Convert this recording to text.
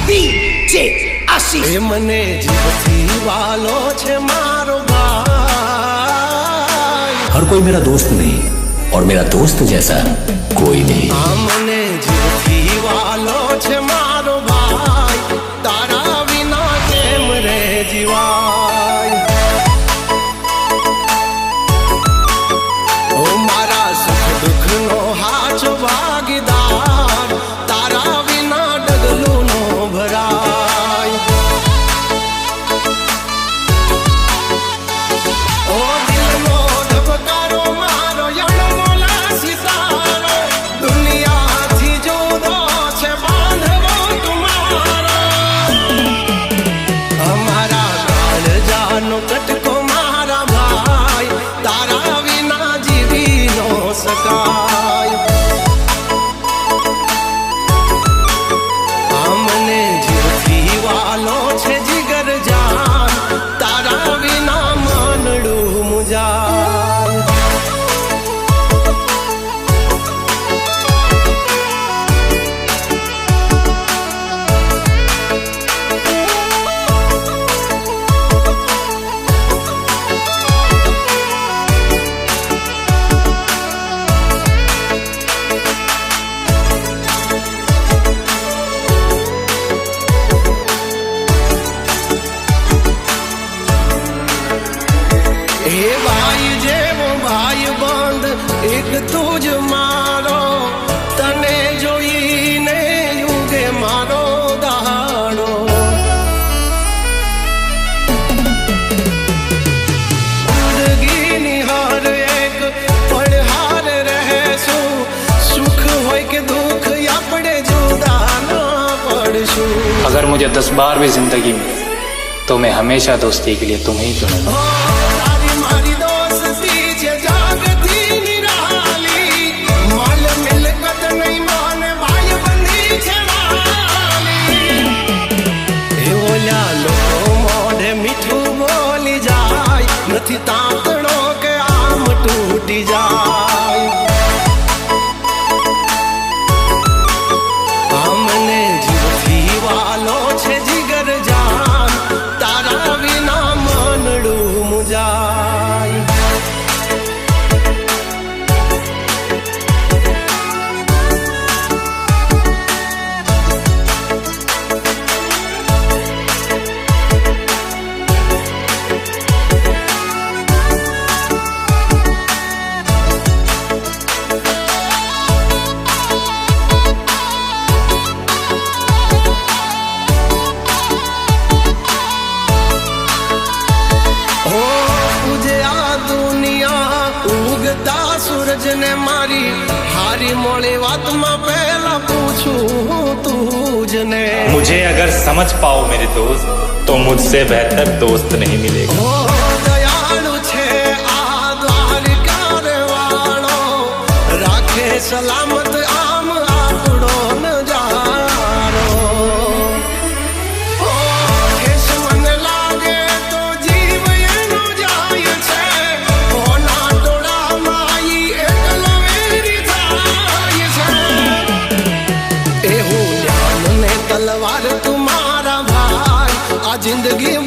DJ आशीष मने जीवती वालो छे मारो भाई। हर कोई मेरा दोस्त नहीं और मेरा दोस्त जैसा कोई नहीं। मने जीवती वालो छे मारो भाई, तारा बिना केम रे जीवाय। ओ मारा सुख दुख नो हाथ भागीदार, तारा बिना डगलू नो भराय। ओ दिल नो धबकारो मारो यणमोला सितारो, दुनिया थी जुदो छे बांधवो तुम्हारो। हमारा काळजानो कटको मारा भाई, तारा विना जीवी नो सकाय। हमने जीवती वालो छे जिगर जान, तारा विना मानडू मुजाय। हे भाई जेवो भाई बंद एक तुझ मारो, तने जोईने युगे मारो दाड़ो। जिंदगी हर एक पल हार रहेशु, सुख होय के दुख अपने जुदा ना पड़शु। अगर मुझे 10 बार भी जिंदगी मिले तो मैं हमेशा दोस्ती के लिए तुम्हें ही चुनूंगा। तारी मारी दोस्ती छे जागती निराली, माल मिलकत नहीं माने भाई बंधी छे वाली। ए ओला लोको मोढे मीठू बोली जाय, नथी तातणो के आम टूटी जाय। हमने जीवती वालो छे जिगर जान, तारा विना मानडू मुजाय। हो तुझे आ दुनिया उगता सूरज ने मारी, हारी मोड़ी बात में पहला पूछूं तुझने। मुझे अगर समझ पाओ मेरे दोस्त तो मुझसे बेहतर दोस्त नहीं मिलेगा। ओ दयालु छे आ द्वारकार वालो, राखे सलामत आम आपड़ो नजारो। ओ केश मन लागे तो जीव एनो जाय छे, कोना तोड़ा माई एकलो वेरी थाय छे। एहू ज्ञान ने तलवार तुम्हारा भाई, आ जिंदगी